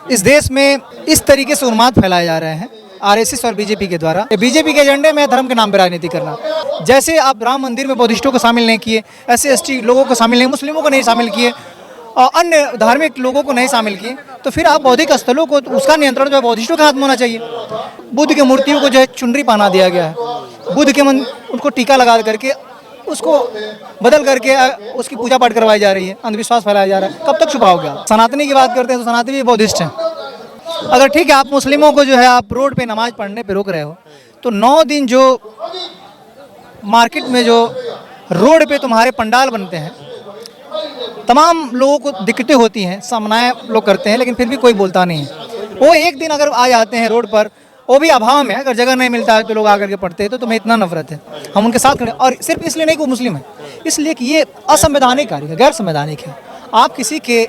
इस देश में इस तरीके से उन्माद फैलाए जा रहे हैं आरएसएस और बीजेपी के द्वारा। बीजेपी के एजेंडे में धर्म के नाम पर राजनीति करना। जैसे आप राम मंदिर में बौद्धिस्टों को शामिल नहीं किए, SC/ST लोगों को शामिल नहीं, मुस्लिमों को नहीं शामिल किए और अन्य धार्मिक लोगों को नहीं शामिल किए, तो फिर आप बौद्धिक स्थलों को उसका नियंत्रण जो है बौद्धिस्टों के हाथ में होना चाहिए। बुद्ध की मूर्तियों को जो है चुनरी पहना दिया गया है, बुद्ध के उनको टीका लगा करके उसको बदल करके उसकी पूजा पाठ करवाई जा रही है, अंधविश्वास फैलाया जा रहा है। कब तक छुपाओगे आप? सनातनी की बात करते हैं तो सनातनी भी बौद्धिस्ट हैं। अगर ठीक है आप मुस्लिमों को जो है आप रोड पे नमाज पढ़ने पे रोक रहे हो, तो 9 दिन जो मार्केट में जो रोड पे तुम्हारे पंडाल बनते हैं, तमाम लोगों को दिक्कतें होती हैं, सामनाएं लोग करते हैं, लेकिन फिर भी कोई बोलता नहीं है। वो एक दिन अगर आ जाते हैं रोड पर, वो भी अभाव में, अगर जगह नहीं मिलता है तो लोग आकर के पढ़ते हैं, तो तुम्हें इतना नफरत है। हम उनके साथ खड़े, और सिर्फ इसलिए नहीं कि वो मुस्लिम है, इसलिए कि ये असंवैधानिक कार्य है, गैर संवैधानिक है। आप किसी के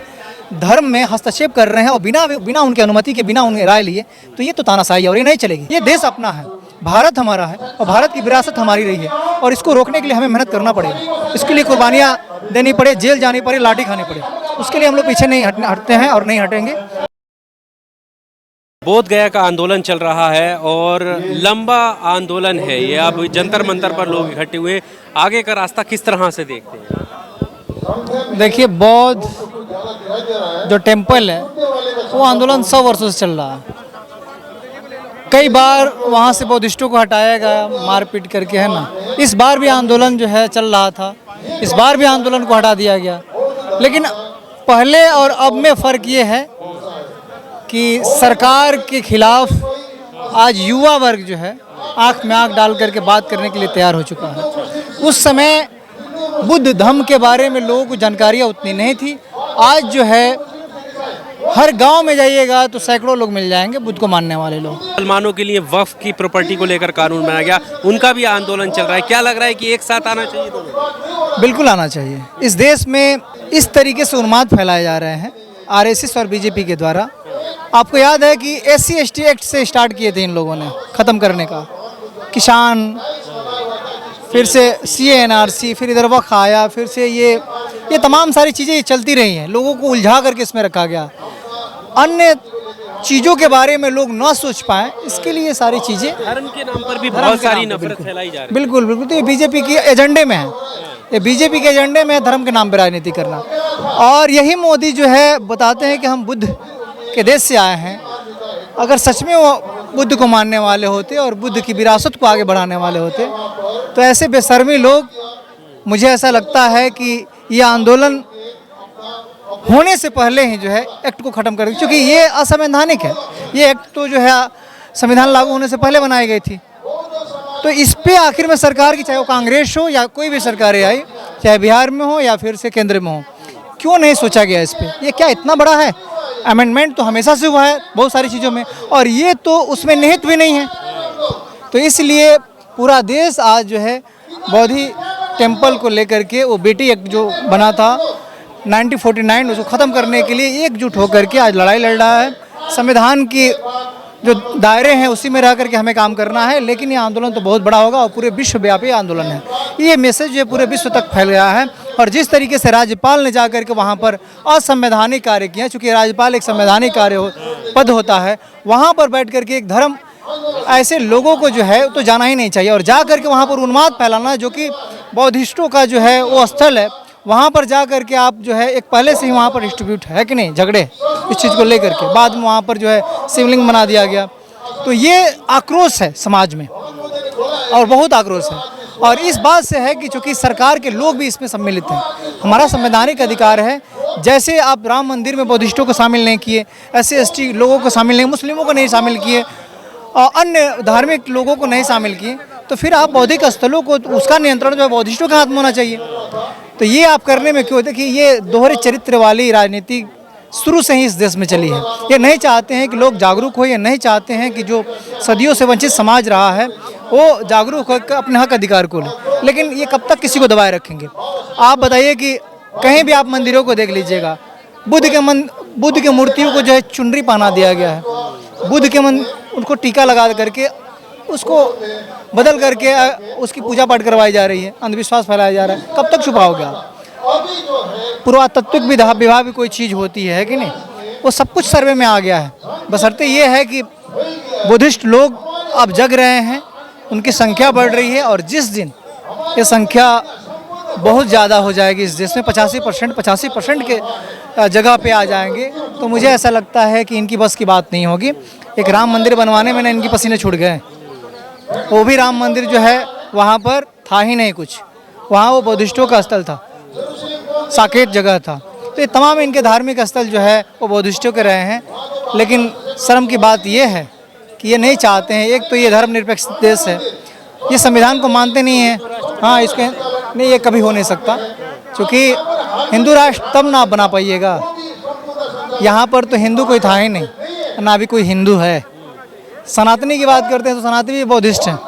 धर्म में हस्तक्षेप कर रहे हैं और बिना उनकी अनुमति के, बिना उनकी राय लिए, तो ये तो तानाशाही है और ये नहीं चलेगी। ये देश अपना है, भारत हमारा है और भारत की विरासत हमारी रही है और इसको रोकने के लिए हमें मेहनत करना पड़ेगा। इसके लिए कुर्बानियाँ देनी पड़े, जेल जानी पड़े, लाठी खानी पड़े, उसके लिए हम लोग पीछे नहीं हटते हैं और नहीं हटेंगे। बोध गया का आंदोलन चल रहा है और लंबा आंदोलन है ये। अब जंतर मंतर पर लोग इकट्ठे हुए, आगे का रास्ता किस तरह से देखते हैं? देखिए, बौद्ध जो टेम्पल है वो आंदोलन 100 वर्षों से चल रहा है। कई बार वहाँ से बौद्धिस्टों को हटाया गया मारपीट करके, है ना। इस बार भी आंदोलन जो है चल रहा था, इस बार भी आंदोलन को हटा दिया गया। लेकिन पहले और अब में फ़र्क ये है कि सरकार के खिलाफ आज युवा वर्ग जो है आँख में आँख डाल करके बात करने के लिए तैयार हो चुका है। उस समय बुद्ध धम्म के बारे में लोगों को जानकारियाँ उतनी नहीं थी। आज जो है हर गांव में जाइएगा तो सैकड़ों लोग मिल जाएंगे बुद्ध को मानने वाले लोग। मुसलमानों के लिए वक्फ की प्रॉपर्टी को लेकर कानून बनाया गया, उनका भी आंदोलन चल रहा है। क्या लग रहा है कि एक साथ आना चाहिए दोनों? बिल्कुल आना चाहिए। इस देश में इस तरीके से उन्माद फैलाए जा रहे हैं आरएसएस और बीजेपी के द्वारा। आपको याद है कि SC/ST एक्ट से स्टार्ट किए थे इन लोगों ने ख़त्म करने का, किसान, फिर से CA/NRC, फिर इधर वक्फ आया, फिर से ये तमाम सारी चीज़ें चलती रही हैं। लोगों को उलझा करके इसमें रखा गया, अन्य चीज़ों के बारे में लोग ना सोच पाएँ, इसके लिए सारी चीज़ें, धर्म के नाम पर भी बहुत सारी नफरत फैलाई जा रही है। बिल्कुल बिल्कुल, तो ये बीजेपी के एजेंडे में है, ये बीजेपी के एजेंडे में धर्म के नाम पर राजनीति करना। और यही मोदी जो है बताते हैं कि हम बुद्ध के देश से आए हैं। अगर सच में वो बुद्ध को मानने वाले होते और बुद्ध की विरासत को आगे बढ़ाने वाले होते, तो ऐसे बेशर्मी लोग, मुझे ऐसा लगता है कि ये आंदोलन होने से पहले ही जो है एक्ट को ख़त्म कर दें, क्योंकि ये असंवैधानिक है। ये एक्ट तो जो है संविधान लागू होने से पहले बनाई गई थी। तो इस पे आखिर में सरकार की, चाहे वो कांग्रेस हो या कोई भी सरकारें आई, चाहे बिहार में हो या फिर से केंद्र में हो, क्यों नहीं सोचा गया इस पर? ये क्या इतना बड़ा है? अमेंडमेंट तो हमेशा से हुआ है बहुत सारी चीज़ों में, और ये तो उसमें निहित भी नहीं है। तो इसलिए पूरा देश आज जो है बौद्धि टेम्पल को लेकर के, वो बेटी एक्ट जो बना था 1949, उसको ख़त्म करने के लिए एकजुट होकर के आज लड़ाई लड़ रहा है। संविधान की जो दायरे हैं उसी में रह करके हमें काम करना है, लेकिन ये आंदोलन तो बहुत बड़ा होगा और पूरे विश्वव्यापी आंदोलन है। ये मैसेज जो पूरे विश्व तक फैल गया है। और जिस तरीके से राज्यपाल ने जाकर के वहाँ पर असंवैधानिक कार्य किया, चूँकि राज्यपाल एक संवैधानिक पद होता है, वहाँ पर बैठ करके एक धर्म, ऐसे लोगों को जो है तो जाना ही नहीं चाहिए। और जा करके वहाँ पर उन्माद फैलाना, जो कि बौद्धिस्टों का जो है वो स्थल है, वहाँ पर जा करके आप जो है एक पहले से ही वहाँ पर डिस्ट्रीब्यूट है कि नहीं झगड़े इस चीज़ को लेकर के, बाद में वहाँ पर जो है शिवलिंग बना दिया गया। तो ये आक्रोश है समाज में और बहुत आक्रोश है। और इस बात से है कि चूँकि सरकार के लोग भी इसमें सम्मिलित हैं। हमारा संवैधानिक अधिकार है। जैसे आप राम मंदिर में बौद्धिस्टों को शामिल नहीं किए, SC/ST लोगों को शामिल नहीं, मुस्लिमों को नहीं शामिल किए और अन्य धार्मिक लोगों को नहीं शामिल किए, तो फिर आप बौद्धिक स्थलों को, उसका नियंत्रण जो है बौद्धिस्टों के हाथ में होना चाहिए। तो ये आप करने में क्यों? देखिए, ये दोहरे चरित्र वाली राजनीति शुरू से ही इस देश में चली है। ये नहीं चाहते हैं कि लोग जागरूक हो, ये नहीं चाहते हैं कि जो सदियों से वंचित समाज रहा है वो जागरूक होकर अपने हक अधिकार को ले। लेकिन ये कब तक किसी को दबाए रखेंगे? आप बताइए कि कहीं भी आप मंदिरों को देख लीजिएगा, बुद्ध के मूर्तियों को जो है चुनरी पहना दिया गया है, बुद्ध के उनको टीका लगा करके उसको बदल करके उसकी पूजा पाठ करवाई जा रही है, अंधविश्वास फैलाया जा रहा है। कब तक छुपाओगे आप? पुरातत्विक विभाग भी कोई चीज़ होती है कि नहीं? वो सब कुछ सर्वे में आ गया है। बशर्ते ये है कि बुद्धिस्ट लोग अब जग रहे हैं, उनकी संख्या बढ़ रही है, और जिस दिन ये संख्या बहुत ज़्यादा हो जाएगी इस देश में, 85% के जगह पे आ जाएंगे, तो मुझे ऐसा लगता है कि इनकी बस की बात नहीं होगी। एक राम मंदिर बनवाने में ना इनकी पसीने छूट गए। वो भी राम मंदिर जो है वहाँ पर था ही नहीं कुछ, वहाँ वो बौद्धिस्टों का स्थल था, साकेत जगह था। तो ये तमाम इनके धार्मिक स्थल जो है वो बौद्धिस्टों के रहे हैं। लेकिन शर्म की बात ये है कि ये नहीं चाहते हैं। एक तो ये धर्मनिरपेक्ष देश है, ये संविधान को मानते नहीं हैं। हाँ, इसके नहीं, ये कभी हो नहीं सकता, क्योंकि हिंदू राष्ट्र तब ना बना पाइएगा। यहाँ पर तो हिंदू कोई था ही नहीं, ना भी कोई हिंदू है। सनातनी की बात करते हैं तो सनातनी भी बौद्धिस्ट हैं।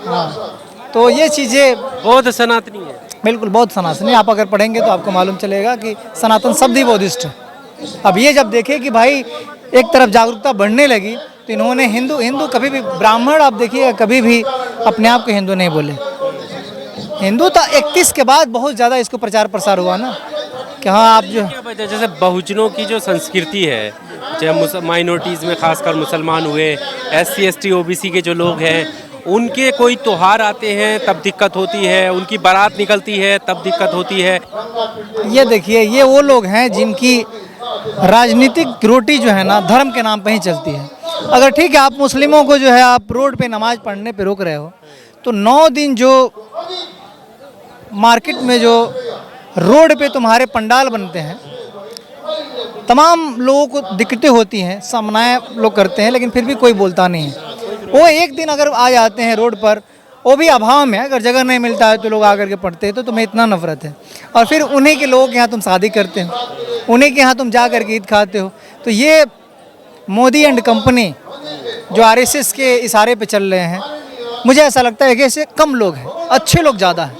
हाँ, तो ये चीज़ें बौद्ध सनातनी है। बिल्कुल बौद्ध सनातनी, आप अगर पढ़ेंगे तो आपको मालूम चलेगा कि सनातन शब्द ही बौद्धिस्ट है। अब ये जब देखे कि भाई एक तरफ जागरूकता बढ़ने लगी, तो इन्होंने हिंदू कभी भी, ब्राह्मण आप देखिए कभी भी अपने आप को हिंदू नहीं बोले। हिंदू तो 31 के बाद बहुत ज़्यादा इसको प्रचार प्रसार हुआ ना, कि हाँ आप जो क्या वजह, जैसे बहुजनों की जो संस्कृति है, चाहे माइनॉरिटीज़ में खासकर मुसलमान हुए, SC ST OBC के जो लोग हैं, उनके कोई त्योहार आते हैं तब दिक्कत होती है, उनकी बारात निकलती है तब दिक्कत होती है। ये देखिए, ये वो लोग हैं जिनकी राजनीतिक रोटी जो है ना धर्म के नाम पे ही चलती है। अगर ठीक है, आप मुस्लिमों को जो है आप रोड पे नमाज पढ़ने पे रोक रहे हो, तो 9 दिन जो मार्केट में जो रोड पे तुम्हारे पंडाल बनते हैं, तमाम लोगों को दिक्कतें होती हैं, सामनाएं लोग करते हैं, लेकिन फिर भी कोई बोलता नहीं है। वो एक दिन अगर आ जाते हैं रोड पर, वो भी अभाव में, अगर जगह नहीं मिलता है तो लोग आकर के पढ़ते हैं, तो तुम्हें इतना नफरत है। और फिर उन्हीं के लोगों के यहाँ तुम शादी करते हो, उन्हीं के यहाँ तुम जा कर के ईद खाते हो। तो ये मोदी एंड कंपनी जो RSS के इशारे पे चल रहे हैं, मुझे ऐसा लगता है कि ऐसे कम लोग हैं, अच्छे लोग ज़्यादा हैं,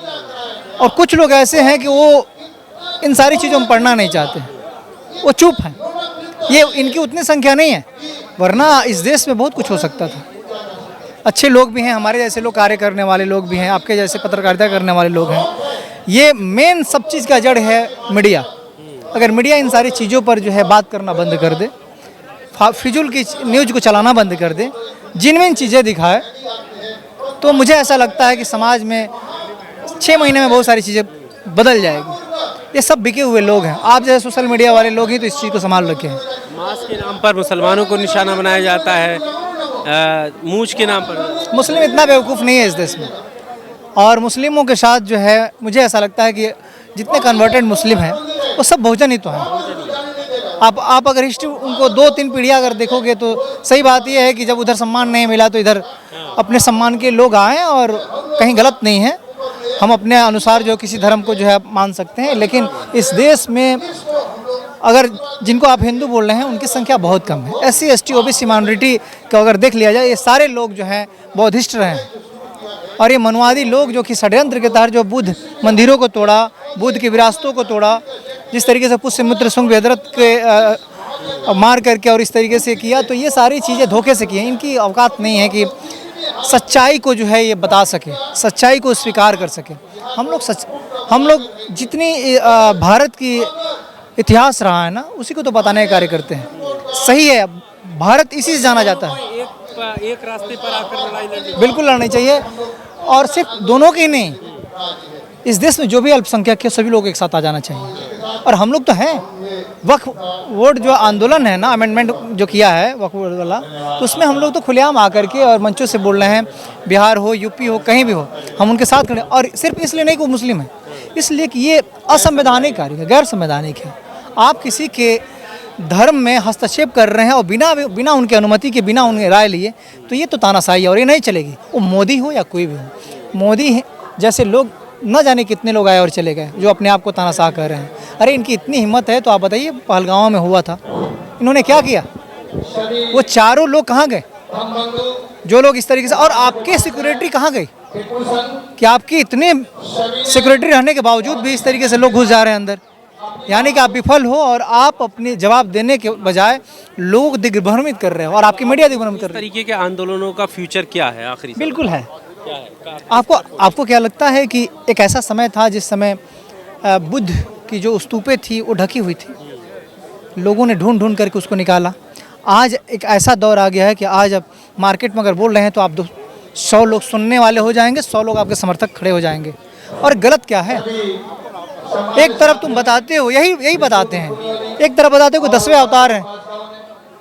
और कुछ लोग ऐसे हैं कि वो इन सारी चीज़ों में पढ़ना नहीं चाहते, वो चुप हैं। ये इनकी उतनी संख्या नहीं है, वरना इस देश में बहुत कुछ हो सकता था। अच्छे लोग भी हैं, हमारे जैसे लोग कार्य करने वाले लोग भी हैं, आपके जैसे पत्रकारिता करने वाले लोग हैं। ये मेन सब चीज़ का जड़ है मीडिया। अगर मीडिया इन सारी चीज़ों पर जो है बात करना बंद कर दे, फिजूल की न्यूज़ को चलाना बंद कर दे, जिनमें चीज़ें दिखाए, तो मुझे ऐसा लगता है कि समाज में 6 महीने में बहुत सारी चीज़ें बदल जाएगी। ये सब बिके हुए लोग हैं, आप जैसे सोशल मीडिया वाले लोग ही तो इस चीज़ को संभाल रखे हैं। मांस के नाम पर मुसलमानों को निशाना बनाया जाता है, मूछ के नाम पर। मुस्लिम इतना बेवकूफ़ नहीं है इस देश में, और मुस्लिमों के साथ जो है मुझे ऐसा लगता है कि जितने कन्वर्टेड मुस्लिम हैं वो सब बहुजन ही तो हैं। आप अगर हिस्ट्री उनको 2-3 पीढ़ियाँ अगर देखोगे, तो सही बात यह है कि जब उधर सम्मान नहीं मिला तो इधर अपने सम्मान के लोग आए, और कहीं गलत नहीं है, हम अपने अनुसार जो किसी धर्म को जो है मान सकते हैं। लेकिन इस देश में अगर जिनको आप हिंदू बोल रहे हैं उनकी संख्या बहुत कम है। SC ST OBC माइनॉरिटी को अगर देख लिया जाए, ये सारे लोग जो हैं बौद्धिस्ट रहे हैं, और ये मनवादी लोग जो कि षड्यंत्र के तहत जो बुद्ध मंदिरों को तोड़ा, बुद्ध की विरासतों को तोड़ा, जिस तरीके से पुष्यमित्र शुंग वेदरथ के मार करके और इस तरीके से किया, तो ये सारी चीज़ें धोखे से की हैं। इनकी औकात नहीं है कि सच्चाई को जो है ये बता सके, सच्चाई को स्वीकार कर सके। हम लोग जितनी भारत की इतिहास रहा है ना, उसी को तो बताने का कार्य करते हैं। सही है, भारत इसी से जाना जाता है। एक रास्ते पर आकर लड़ाई लड़नी, बिल्कुल लड़नी चाहिए, और सिर्फ दोनों की नहीं, इस देश में जो भी अल्पसंख्यक है सभी लोग एक साथ आ जाना चाहिए। और हम लोग तो हैं, वक्फ बोर्ड जो आंदोलन है ना, अमेंडमेंट जो किया है वक्फ बोर्ड वाला, तो उसमें हम लोग तो खुलेआम आकर के और मंचों से बोल रहे हैं, बिहार हो, यूपी हो, कहीं भी हो, हम उनके साथ खड़े। और सिर्फ इसलिए नहीं कि वो मुस्लिम है, इसलिए कि ये असंवैधानिक कार्य है, गैर संवैधानिक है। आप किसी के धर्म में हस्तक्षेप कर रहे हैं और बिना उनकी अनुमति के, बिना उनके राय लिए, तो ये तो तानाशाही है, और ये नहीं चलेगी। वो मोदी हो या कोई भी हो, मोदी जैसे लोग न जाने कितने लोग आए और चले गए जो अपने आप को तानाशाह कर रहे हैं। अरे इनकी इतनी हिम्मत है तो आप बताइए, पहलगांव में हुआ था, इन्होंने क्या किया? वो चारों लोग कहाँ गए जो लोग इस तरीके से? और आपके सिक्योरिटी कहाँ गई कि आपकी इतने सिक्योरिटी रहने के बावजूद भी इस तरीके से लोग घुस जा रहे हैं अंदर? यानी कि आप विफल हो और आप अपने जवाब देने के बजाय लोग दिग्भ्रमित कर रहे हो, और आपकी मीडिया दिग्भ्रमित कर रही है। तरीके के आंदोलनों का फ्यूचर क्या है आखिरी? बिल्कुल है। आपको क्या लगता है कि एक ऐसा समय था जिस समय बुद्ध की जो स्तूपें थी वो ढकी हुई थी, लोगों ने ढूंढ ढूंढ करके उसको निकाला। आज एक ऐसा दौर आ गया है कि आज अब मार्केट में अगर बोल रहे हैं तो आप 100 लोग सुनने वाले हो जाएंगे, 100 लोग आपके समर्थक खड़े हो जाएंगे। और गलत क्या है, एक तरफ तुम बताते हो, यही बताते हैं, एक तरफ बताते हो कि 10वें अवतार हैं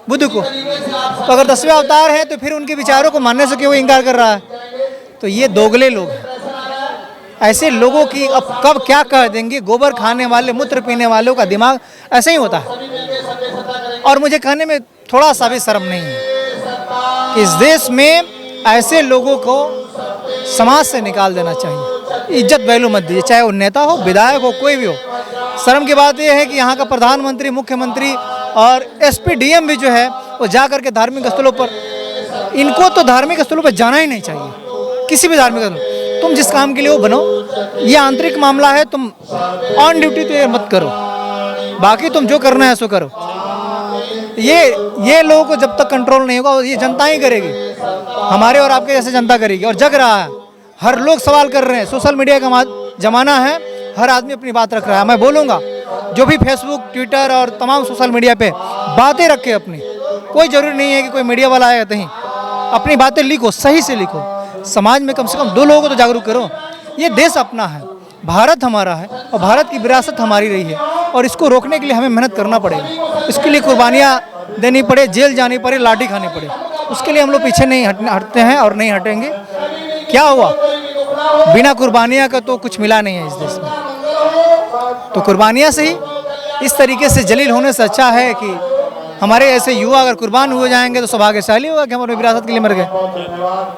बुद्ध को, तो अगर 10वें अवतार हैं तो फिर उनके विचारों को मानने से क्यों इनकार कर रहा है? तो ये दोगले लोग हैं। ऐसे लोगों की अब कब क्या कह देंगे। गोबर खाने वाले, मूत्र पीने वालों का दिमाग ऐसे ही होता है। और मुझे कहने में थोड़ा सा भी शर्म नहीं है कि इस देश में ऐसे लोगों को समाज से निकाल देना चाहिए। इज्जत वैल्यू मत दीजिए, चाहे वो नेता हो, विधायक हो, कोई भी हो। शर्म की बात यह है कि यहाँ का प्रधानमंत्री, मुख्यमंत्री और एसपी डीएम भी जो है वो जा करके धार्मिक स्थलों पर, इनको तो धार्मिक स्थलों पर जाना ही नहीं चाहिए। किसी भी धार्मिक स्थल, तुम जिस काम के लिए वो बनो, ये आंतरिक मामला है, तुम ऑन ड्यूटी तो ये मत करो, बाकी तुम जो करना है सो करो। ये लोगों को जब तक कंट्रोल नहीं होगा, ये जनता ही करेगी, हमारे और आपके जैसे जनता करेगी। और जग रहा है, हर लोग सवाल कर रहे हैं, सोशल मीडिया का जमाना है, हर आदमी अपनी बात रख रहा है। मैं बोलूँगा, जो भी फेसबुक, ट्विटर और तमाम सोशल मीडिया पे बातें रखे अपनी, कोई ज़रूरी नहीं है कि कोई मीडिया वाला आएगा कहीं, अपनी बातें लिखो, सही से लिखो। समाज में कम से कम 2 लोगों को तो जागरूक करो। ये देश अपना है, भारत हमारा है और भारत की विरासत हमारी रही है, और इसको रोकने के लिए हमें मेहनत करना पड़ेगा। इसके लिए कुर्बानियाँ देनी पड़े, जेल जानी पड़े, लाठी खानी पड़े, उसके लिए हम लोग पीछे नहीं हटते हैं और नहीं हटेंगे। क्या हुआ, बिना कुर्बानियाँ का तो कुछ मिला नहीं है इस देश में। तो कुर्बानियाँ से ही, इस तरीके से जलील होने से अच्छा है कि हमारे ऐसे युवा अगर कुर्बान हो जाएंगे तो सौभाग्यशाली होगा कि हम अपनी विरासत के लिए मर गए।